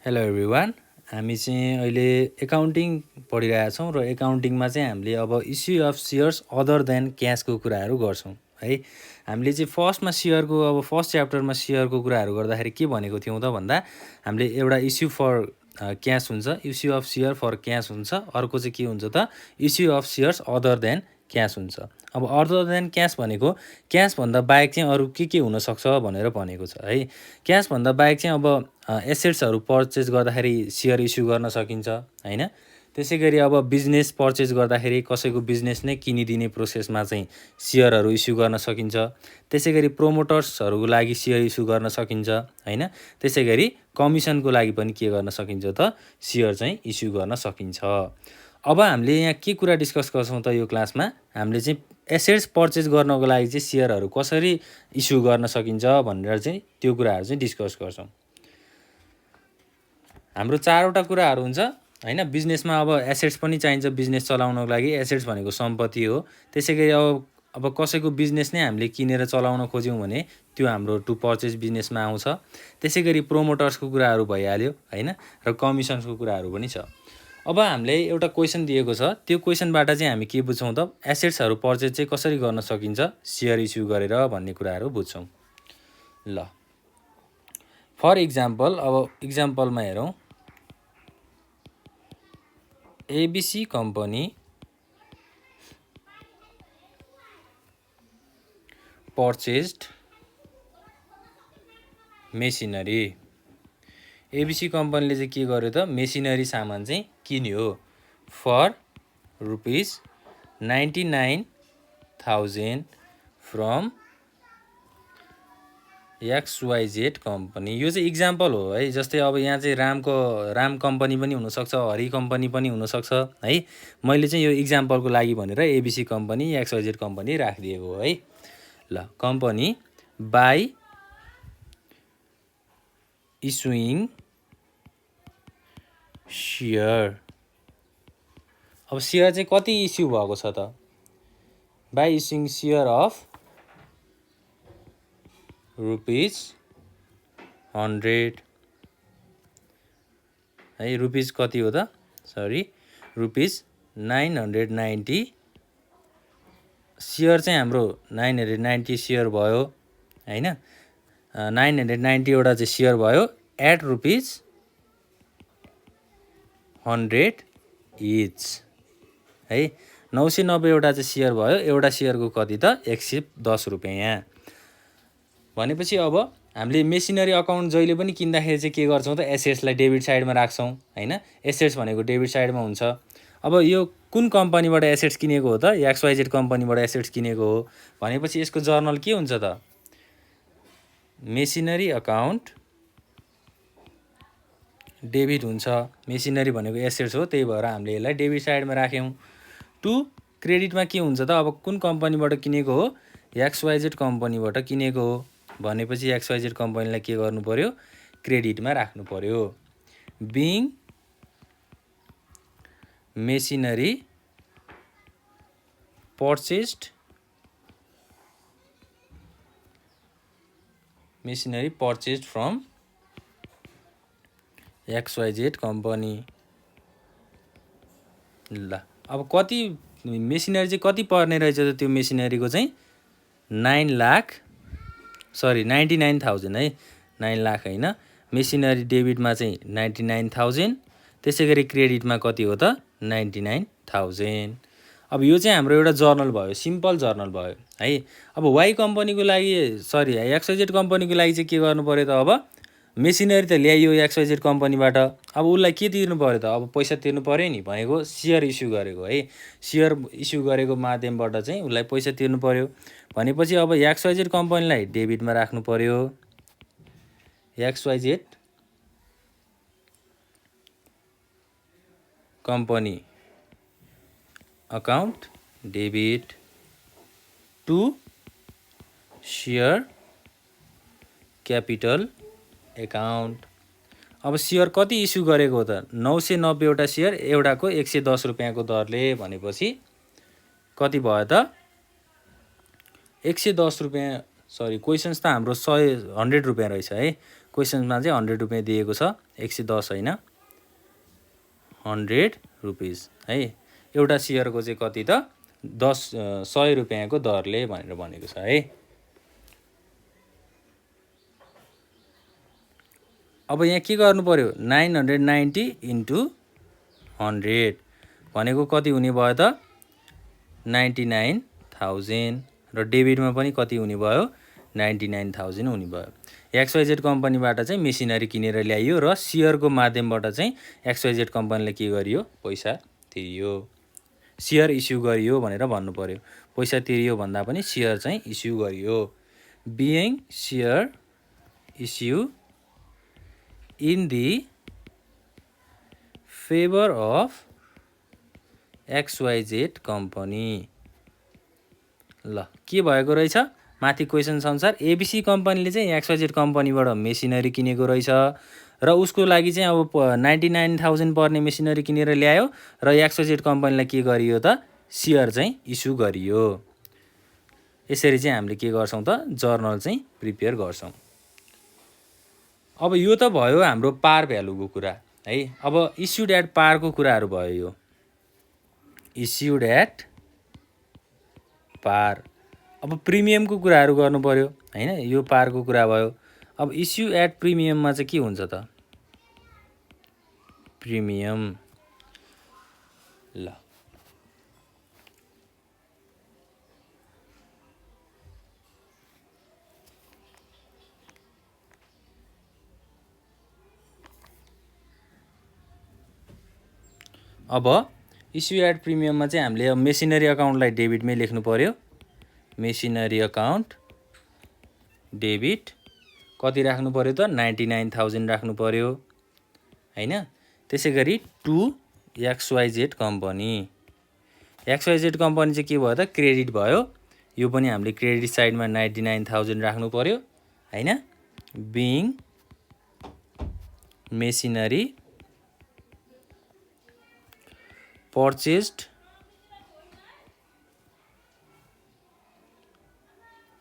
Hello everyone, हामी चाहिँ अहिले एकाउन्टिङ पढिरहेका छौँ र एकाउन्टिङमा चाहिँ हामीले अब issue of shares other than क्यासको कुराहरू गर्छौँ है। हामीले चाहिँ फर्स्ट च्याप्टरमा सेयरको कुराहरू गर्दाखेरि के भनेको थियौँ त भन्दा हामीले एउटा इस्यु फर क्यास हुन्छ, issue of share for cash हुन्छ, अर्को चाहिँ के हुन्छ त issue of shares other than cash हुन्छ। अब अदर देन क्यास भनेको क्यासभन्दा बाहेक चाहिँ अरू के हुनसक्छ भनेर भनेको छ है। क्यासभन्दा बाहेक चाहिँ अब एसेट्सहरू पर्चेस गर्दाखेरि सेयर इस्यु गर्न सकिन्छ हैन। त्यसै गरी अब बिजनेस पर्चेस गर्दाखेरि कसैको बिजनेस नै किनिदिने प्रोसेसमा चाहिँ सेयरहरू इस्यु गर्न सकिन्छ। त्यसै गरी प्रोमोटर्सहरूको लागि सेयर इस्यु गर्न सकिन्छ हैन। त्यसै गरी कमिसनको लागि पनि के गर्न सकिन्छ त सेयर चाहिँ इस्यु गर्न सकिन्छ। अब हामीले यहाँ के कुरा डिस्कस गर्छौँ त यो क्लासमा हामीले चाहिँ एसेट्स पर्चेस गर्नको लागि चाहिँ सेयरहरू कसरी इस्यु गर्न सकिन्छ भनेर चाहिँ त्यो कुराहरू चाहिँ डिस्कस गर्छौँ। हाम्रो चारवटा कुराहरू हुन्छ हैन। बिजनेसमा अब एसेट्स पनि चाहिन्छ, बिजनेस चलाउनको लागि एसेट्स भनेको सम्पत्ति हो। त्यसै गरी अब कसैको बिजनेस नै हामीले किनेर चलाउन खोज्यौँ भने त्यो हाम्रो टु पर्चेस बिजनेसमा आउँछ। त्यसै गरी प्रोमोटर्सको कुराहरू भइहाल्यो हैन, र कमिसनको कुराहरू पनि छ। अब हामीले एउटा क्वेसन दिएको छ, त्यो क्वेसनबाट चाहिँ हामी के बुझ्छौँ त एसेट्सहरू पर्चेस चाहिँ कसरी गर्न सकिन्छ सेयर इस्यु गरेर भन्ने कुराहरू बुझ्छौँ। ल फर इक्जाम्पल, अब इक्जाम्पलमा हेरौँ। ABC company purchased machinery। ABC कम्पनीले चाहिँ के गर्यो त मेसिनरी सामान चाहिँ किन्यो फर ₹99,000 फ्रम XYZ कम्पनी। यो चाहिँ इक्जाम्पल हो है। जस्तै अब यहाँ चाहिँ राम कम्पनी पनि हुनसक्छ, हरि कम्पनी पनि हुनसक्छ है। मैले चाहिँ यो इक्जाम्पलको लागि भनेर ABC कम्पनी XYZ कम्पनी राखिदिएको हो है। ल कम्पनी बाई इस्युइङ सेयर। अब सेयर चाहिँ कति इस्यु भएको छ त बाई इस्युइङ सेयर अफ ₹100 है। रुपिस कति हो त ₹990। सेयर चाहिँ हाम्रो 990 सेयर भयो हैन। 990 वटा चाहिँ सेयर भयो एट ₹100 इच है। 990 वटा चाहिँ सेयर भयो, एउटा सेयरको कति त ₹110। भनेपछि अब हामीले मेसिनरी अकाउन्ट जहिले पनि किन्दाखेरि चाहिँ के गर्छौँ त एसेट्सलाई डेबिट साइडमा राख्छौँ हैन। एसेट्स भनेको डेबिट साइडमा हुन्छ। अब यो कुन कम्पनीबाट एसेट्स किनेको हो त XYZ कम्पनीबाट एसेट्स किनेको हो भनेपछि यसको जर्नल के हुन्छ त मेसिनरी अकाउन्ट डेबिट हुन्छ। मेसिनरी भनेको एसेट्स हो, त्यही भएर हामीले यसलाई डेबिट साइडमा राख्यौँ। टु क्रेडिटमा के हुन्छ त अब कुन कम्पनीबाट किनेको हो XYZ कम्पनीबाट किनेको हो भनेपछि XYZ कम्पनीलाई के गर्नु पर्यो क्रेडिटमा राख्नु पर्यो। Being machinery purchased from XYZ company. ल अब कति मेसिनरी चाहिँ कति पर्ने रहेछ त त्यो मेसिनरीको चाहिँ 99,000 है। 9 लाख होइन। मेसिनरी डेबिटमा चाहिँ 99,000, त्यसै गरी क्रेडिटमा कति हो त 99,000। अब यो चाहिँ हाम्रो एउटा जर्नल भयो, सिम्पल जर्नल भयो है। अब XYZ कम्पनीको लागि चाहिँ के गर्नु पर्यो त अब मेसिनरी त ल्याइयो XYZ कम्पनीबाट, अब उसलाई के तिर्नु पर्यो त अब पैसा तिर्नु पर्यो नि, भनेको सेयर इस्यु गरेको है। सेयर इस्यु गरेको माध्यमबाट चाहिँ उसलाई पैसा तिर्नु पर्यो भनेपछि अब XYZ कम्पनीलाई डेबिटमा राख्नु पर्यो। XYZ company account debit to share capital account. अब सेयर कति इस्यु गरेको हो त 990 वटा सेयर, एउटाको ₹110 दरले भनेपछि कति भयो त ₹110। सरी क्वेसन्स त हाम्रो ₹100 रहेछ है। क्वेसनमा चाहिँ 100 रुपियाँ दिएको छ, 110 होइन 100 रुपिज है। एउटा सेयरको चाहिँ कति त 100 रुपियाँको दरले भनेर भनेको छ है। अब यहाँ के गर्नु पर्यो 990 इन्टु 100 भनेको कति हुने भयो त 99,000 र डेबिटमा पनि कति हुने भयो 99,000 हुने भयो। XYZ कम्पनीबाट चाहिँ मेसिनरी किनेर ल्याइयो र सेयरको माध्यमबाट चाहिँ XYZ कम्पनीले के गरियो पैसा तिरियो, सेयर इस्यु गरियो भनेर भन्नु पर्यो। पैसा तिरियो भन्दा पनि सेयर चाहिँ इस्यु गरियो। Being share issue in the favour of XYZ company. ल के भएको रहेछ माथि क्वेसन अनुसार एबिसी कम्पनीले चाहिँ XYZ कम्पनीबाट मेसिनरी किनेको रहेछ र उसको लागि चाहिँ अब 99,000 पर्ने मेसिनरी किनेर ल्यायो र XYZ कम्पनीलाई के गरियो त सेयर चाहिँ इस्यु गरियो। यसरी चाहिँ हामीले के गर्छौँ त जर्नल चाहिँ प्रिपेयर गर्छौँ। अब यो त भयो हाम्रो पार भ्यालुको कुरा है। अब इस्युड एट पारको कुराहरू भयो। यो इस्युड एट पार। अब प्रिमियमको कुराहरू गर्नु पर्यो हैन, यो पारको कुरा भयो। अब इस्यु एट प्रिमियममा चाहिँ के हुन्छ त प्रिमियम। ल अब इस्यु एट प्रिमियममा चाहिँ हामीले मेसिनरी अकाउन्टलाई डेबिटमै लेख्नु पर्यो। मेसिनरी अकाउन्ट डेबिट कति राख्नु पर्यो त 99,000 राख्नु पर्यो हैन। त्यसै गरी to XYZ company. XYZ company चाहिँ के भयो त क्रेडिट भयो। यो पनि हामीले क्रेडिट साइडमा 99,000 राख्नु पर्यो हैन। Being machinery purchased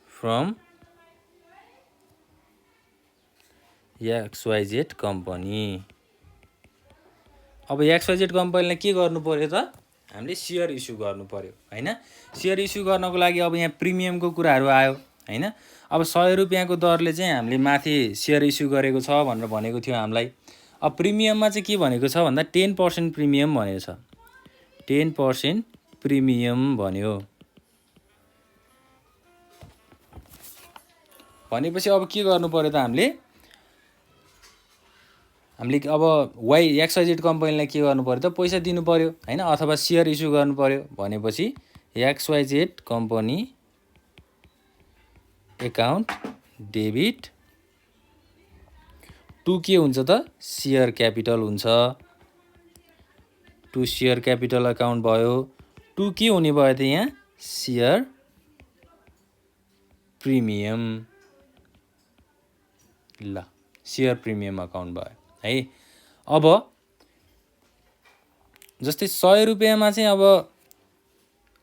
from XYZ company. अब XYZ कम्पनीलाई के गर्नु पर्यो त हामीले सेयर इस्यु गर्नु पर्यो हैन। सेयर इस्यु गर्नको लागि अब यहाँ प्रिमियमको कुराहरू आयो हैन। अब 100 रुपियाँको दरले चाहिँ हामीले माथि सेयर इस्यु गरेको छ भनेर भनेको थियो हामीलाई। अब प्रिमियममा चाहिँ के भनेको छ भन्दा 10% प्रिमियम भनेको छ। 10% प्रिमियम भन्यो भनेपछि अब के गर्नु पर्यो त हामीले अब XYZ कम्पनीलाई के गर्नु पर्यो त पैसा दिनु पर्यो हैन, अथवा सेयर इस्यु गर्नु पर्यो। भनेपछि XYZ company account debit to के हुन्छ त सेयर क्यापिटल हुन्छ। टु सेयर क्यापिटल अकाउन्ट भयो। टु के हुने भयो त यहाँ सेयर प्रिमियम। ल सेयर प्रिमियम अकाउन्ट भयो है। अब जस्तै 100 रुपियाँमा चाहिँ अब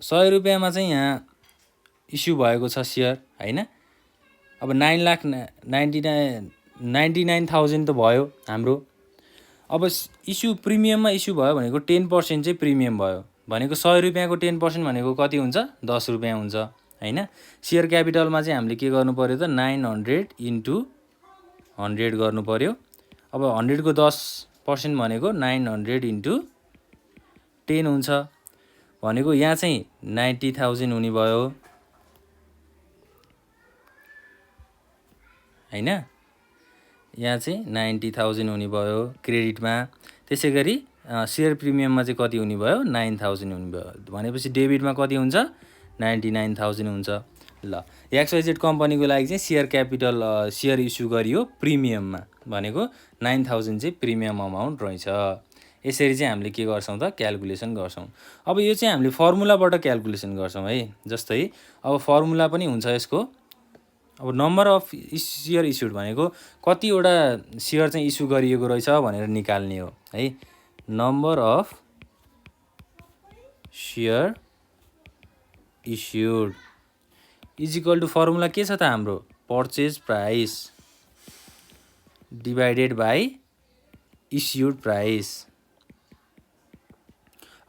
100 रुपियाँमा चाहिँ यहाँ इस्यु भएको छ सेयर हैन। अब 9,99,000 त भयो हाम्रो। अब इस्यु प्रिमियममा इस्यु भयो भनेको 10% चाहिँ प्रिमियम भयो भनेको 100 रुपियाँको 10% भनेको कति हुन्छ 10 रुपियाँ हुन्छ हैन। सेयर क्यापिटलमा चाहिँ हामीले के गर्नु पर्यो त 900 इन्टु 100 गर्नु पर्यो। अब 100 को 10% भनेको 900 इन्टु 10 हुन्छ भनेको यहाँ चाहिँ 90,000 हुने भयो हैन। यहाँ चाहिँ 90,000 हुने भयो क्रेडिटमा। त्यसै गरी सेयर प्रिमियममा चाहिँ कति हुने भयो 9,000 हुने भयो भनेपछि डेबिटमा कति हुन्छ 99,000 हुन्छ। ल XYZ कम्पनीको लागि चाहिँ सेयर क्यापिटल सेयर इस्यु गरियो प्रिमियममा भनेको 9,000 चाहिँ प्रिमियम अमाउन्ट रहेछ। यसरी चाहिँ हामीले के गर्छौँ त क्याल्कुलेसन गर्छौँ। अब यो चाहिँ हामीले फर्मुलाबाट क्याल्कुलेसन गर्छौँ है। जस्तै अब फर्मुला पनि हुन्छ यसको। अब नम्बर अफ सेयर इस्युड भनेको कतिवटा सेयर चाहिँ इस्यु गरिएको रहेछ भनेर निकाल्ने हो है। Number of share issued is equal to formula के छ त हाम्रो purchase price divided by issued price.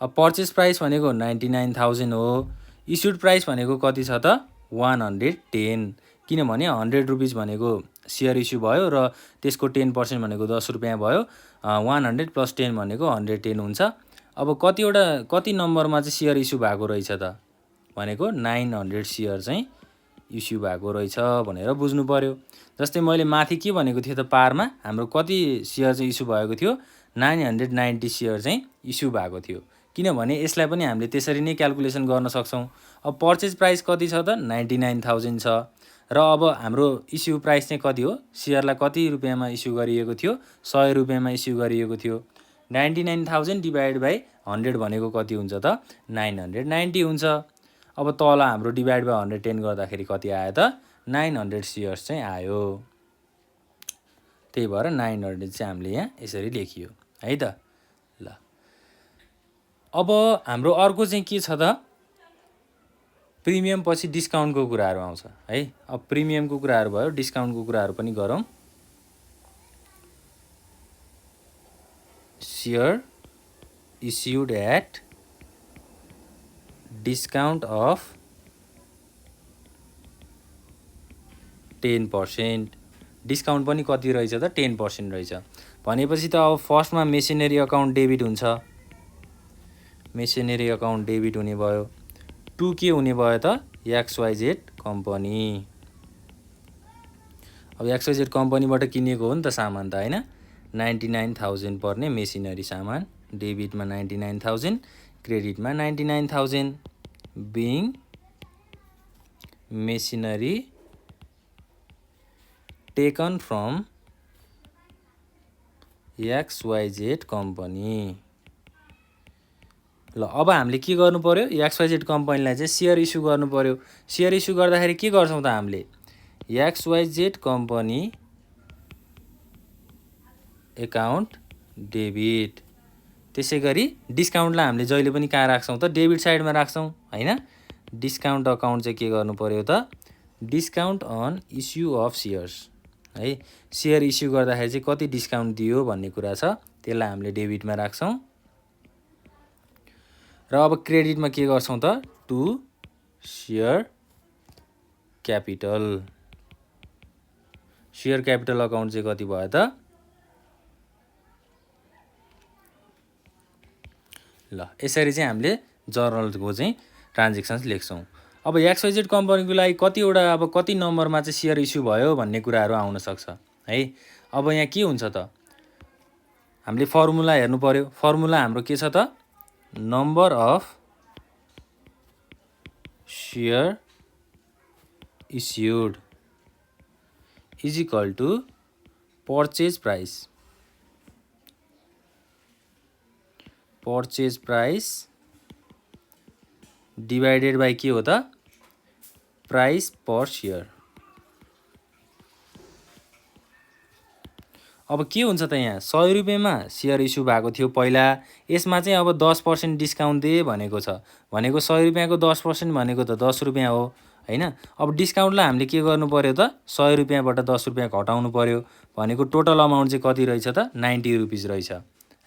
अब पर्चेस प्राइस भनेको 99,000 हो, इस्युड प्राइस भनेको कति छ त 110, किनभने 100 रुपिस भनेको सेयर इस्यु भयो र त्यसको 10% भनेको 10 रुपियाँ भयो। 100 + 10 भनेको 110 हुन्छ। अब कति नम्बरमा चाहिँ सेयर इस्यु भएको रहेछ त भनेको 900 सेयर चाहिँ इस्यु भएको रहेछ भनेर बुझ्नु पर्यो। जस्तै मैले माथि के भनेको थियो त पारमा हाम्रो कति सेयर चाहिँ इस्यु भएको थियो 990 सेयर चाहिँ इस्यु भएको थियो, किनभने यसलाई पनि हामीले त्यसरी नै क्याल्कुलेसन गर्न सक्छौँ। अब पर्चेज प्राइस कति छ त 99,000 छ र अब हाम्रो इस्यु प्राइस चाहिँ कति हो, सेयरलाई कति रुपियाँमा इस्यु गरिएको थियो 100 रुपियाँमा इस्यु गरिएको थियो। 99,000 डिभाइड बाई 100 भनेको कति हुन्छ त 990 हुन्छ। अब तल हाम्रो डिभाइड बाई 110 गर्दाखेरि कति आयो त 900 सेयर्स चाहिँ आयो। त्यही भएर 900 चाहिँ हामीले यहाँ यसरी लेखियो है त। ल अब हाम्रो अर्को चाहिँ के छ त प्रिमियम पछि डिस्काउन्टको कुराहरू आउँछ है। अब प्रिमियमको कुराहरू भयो, डिस्काउन्टको कुराहरू पनि गरौँ। Share issued at discount of 10%, discount पनि कति रहेछ त 10% रहेछ भनेपछि त अब फर्स्टमा मेसिनरी अकाउन्ट डेबिट हुन्छ, मेसिनरी अकाउन्ट डेबिट हुने भयो। 2 के हुने भयो त XYZ कम्पनी। अब XYZ कम्पनीबाट किनेको हो नि त सामान त हैन, 99,000 पर्ने मेसिनरी सामान, डेबिटमा 99,000 क्रेडिटमा 99,000 being machinery taken from XYZ company. ल अब हामीले के गर्नु पर्यो XYZ कम्पनीलाई चाहिँ सेयर इस्यु गर्नु पर्यो। सेयर इस्यु गर्दाखेरि के गर्छौँ त हामीले XYZ कम्पनी एकाउन्ट डेबिट। त्यसै गरी डिस्काउन्टलाई हामीले जहिले पनि कहाँ राख्छौँ त डेबिट साइडमा राख्छौँ हैन। डिस्काउन्ट अकाउन्ट चाहिँ के गर्नु पर्यो त discount on issue of shares है। सेयर इस्यु गर्दाखेरि चाहिँ कति डिस्काउन्ट दियो भन्ने कुरा छ, त्यसलाई हामीले डेबिटमा राख्छौँ। र अब क्रेडिटमा के गर्छौँ त to share capital. Share capital account चाहिँ कति भयो त ल यसरी चाहिँ हामीले जर्नलको चाहिँ ट्रान्जेक्सन्स लेख्छौँ। अब XYZ कम्पनीको लागि कतिवटा अब कति नम्बरमा चाहिँ सेयर इस्यु भयो भन्ने कुराहरू आउन सक्छ है। अब यहाँ के हुन्छ त हामीले फर्मुला हेर्नु पर्यो। फर्मुला हाम्रो के छ त number of share issued is equal to purchase price. Purchase price divided by के हो त प्राइस पर सेयर। अब के हुन्छ त यहाँ 100 रुपियाँमा सेयर इस्यु भएको थियो पहिला, यसमा चाहिँ अब 10% डिस्काउन्ट दे भनेको छ, भनेको 100 रुपियाँको 10% भनेको त 10 रुपियाँ हो हैन। अब डिस्काउन्टलाई हामीले के गर्नु पर्यो त 100 रुपियाँबाट 10 रुपियाँ घटाउनु पर्यो, भनेको टोटल अमाउन्ट चाहिँ कति रहेछ त 90 रुपिस रहेछ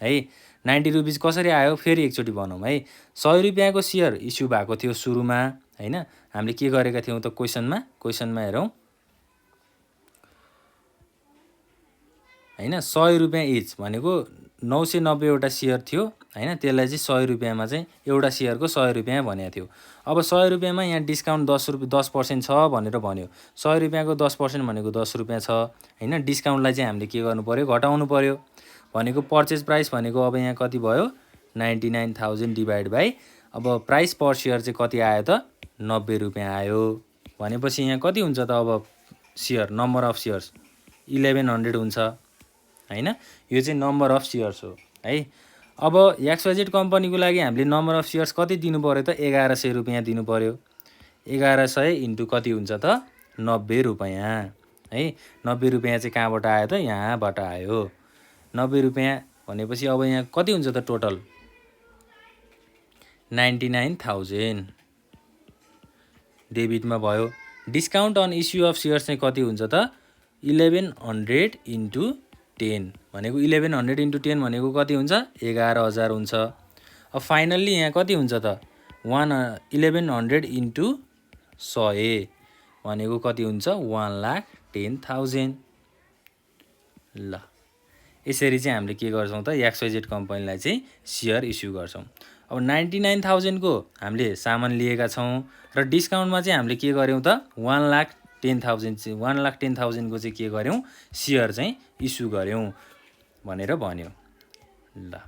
है। 90 रुपिस कसरी आयो फेरि एकचोटि भनौँ है। 100 रुपियाँको सेयर इस्यु भएको थियो सुरुमा हैन। हामीले के गरेका थियौँ त क्वेसनमा हेरौँ हैन। 100 रुपियाँ इच भनेको 990 वटा सेयर थियो हैन, त्यसलाई चाहिँ 100 रुपियाँमा चाहिँ एउटा सेयरको 100 रुपियाँ भनेको थियो। अब 100 रुपियाँमा यहाँ डिस्काउन्ट 10% छ भनेर भन्यो। 100 रुपियाँको 10% भनेको 10 रुपियाँ छ हैन। डिस्काउन्टलाई चाहिँ हामीले के गर्नु पर्यो घटाउनु पर्यो, भनेको पर्चेज प्राइस भनेको अब यहाँ कति भयो 99,000 डिभाइड बाई अब प्राइस पर सेयर चाहिँ कति आयो त 90 रुपियाँ आयो। भनेपछि यहाँ कति हुन्छ त अब सेयर नम्बर अफ सेयर्स 1100 हुन्छ हैन। यो चाहिँ नम्बर अफ सेयर्स हो है। अब XYZ कम्पनीको लागि हामीले नम्बर अफ सेयर्स कति दिनु पर्यो त 1100 रुपियाँ दिनु पर्यो। 1100 इन्टु कति हुन्छ त 90 रुपियाँ है। 90 रुपियाँ चाहिँ कहाँबाट आयो त यहाँबाट आयो। 90 रुपियाँ भनेपछि अब यहाँ कति हुन्छ त टोटल 99,000 डेबिटमा भयो। Discount on issue of shares चाहिँ कति हुन्छ त 1100 इन्टु 10 भनेको 1100 इन्टु 10 भनेको कति हुन्छ 11,000 हुन्छ। अब फाइनल्ली यहाँ कति हुन्छ त 1100 इन्टु 100 भनेको कति हुन्छ 1,10,000। ल यसरी चाहिँ हामीले के गर्छौँ त XYZ कम्पनीलाई चाहिँ सेयर इस्यु गर्छौँ। अब 99,000 को हामीले सामान लिएका छौँ र डिस्काउन्टमा चाहिँ हामीले के गर्यौँ त 1,10,000 को चाहिँ के गर्यौँ सेयर चाहिँ इस्यु गर्यौँ भनेर भन्यो। ल